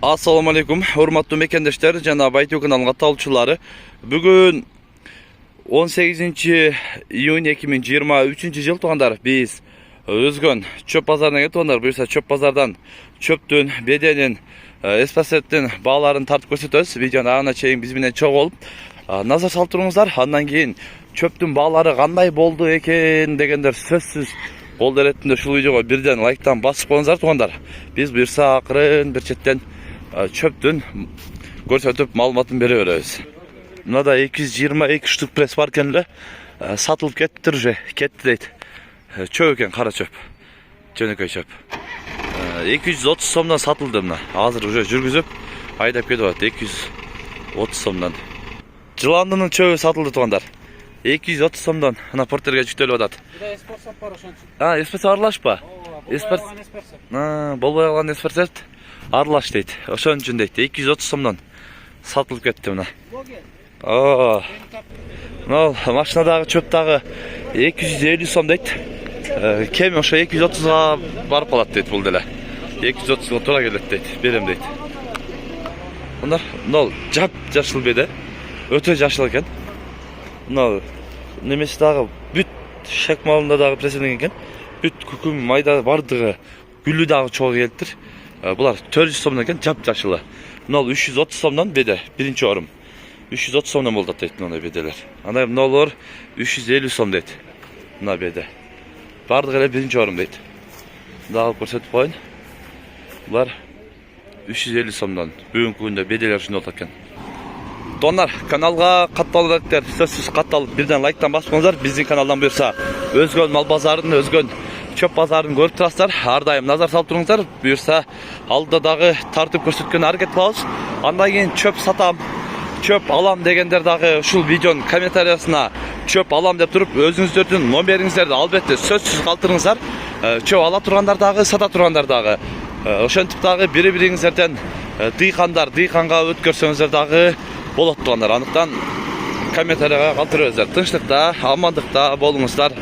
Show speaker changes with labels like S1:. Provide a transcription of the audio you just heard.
S1: Assalamu alaikum, hurmatly mekendешler, жана Baytö kanalına talçıları. Bugün 18 iyun 2023 yıl tuğandar biz özgön çöp pazarına gelip tuğandar. Buyursa çöp pazardan çöptün, bedenin, espasetin bağlarını tartıp gösteririz. Videonun ağına çeyin bizimle çok olup nazar saltırыңızlar. Andan keyin çöptün bağları kanday boldu eken degender sözsüz kol eretinde şu videoga birden like'tan basıp koyuңуздар туғандар. Biz buyursa akırın bir çetten çöptün көрсөтүп маалыматын бере беребиz. Мынада 222 штук пресс бар экен эле. Сатылып кеттир уже, кетти дейт. Чөп экен, кара чөп. Жөнөкөй чөп. 230 сомдон сатылды мына. Азыр уже жүргүзүп айдап кетип атат 230 сомдон. Жыландынын чөбү сатылды туғандар. 230 сомдон ана портерге жүктөлүп атат. Эспресс аралашпа. Эспресс. Болбой калган эспресс аралаш дейт. Ошон үчүн дейт. 230 сомдон сатылып кетти мына. Мына машинадагы чөп дагы 250 сом дейт. Кем ошо 230га барып калат дейт бул деле. 230га туура келет дейт. Берем дейт. Мына жап жашыл беде. Өтө жашыл экен. Мына немеси дагы бүт шек малында дагы пресселенген экен. Бүт күкүм майда бардыгы гүлү дагы чогуу келиптир. Булар 400 сомдон экен, жап жашылы. Мына 330 сомдон беде, биринчи орун. 330 сомдон болот дейт мына беделер. Андай мыналар 350 сом дейт. Мына беде. Бардыгы эле биринчи орун дейт. Дагы көрсөтүп коеюн. Булар 350 сомдон. Бүгүнкү күндө беделер ушундай болот экен. Донар, каналга катталдыктар, сөзсүз катталып бирден лайктан басып коюңуздар. Биздин каналдан буюрса өзгөн мал базарын, өзгөн çöp pazarını görüp turasыздар. Ар дайым назар салып туруңуздар. Буюрса алда дагы тартып көрсөткөнгө аракет кылабыз. Андан кийин çöp сатам, çöp алам дегендер дагы ушул видеонун комментариясына çöp алам деп туруп өзүңүздөрдүн номериңиздерди албетте сөзсүз калтырыңыздар. Çöp ала тургандар дагы, сата тургандар дагы. Ошентип дагы бири-бириңиздерден дыйканга өткөрсөңүздөр дагы болот тугандар. Анықтан комментарияга калтырыңыздар. Тынчтыкта, амандыкта болуңуздар.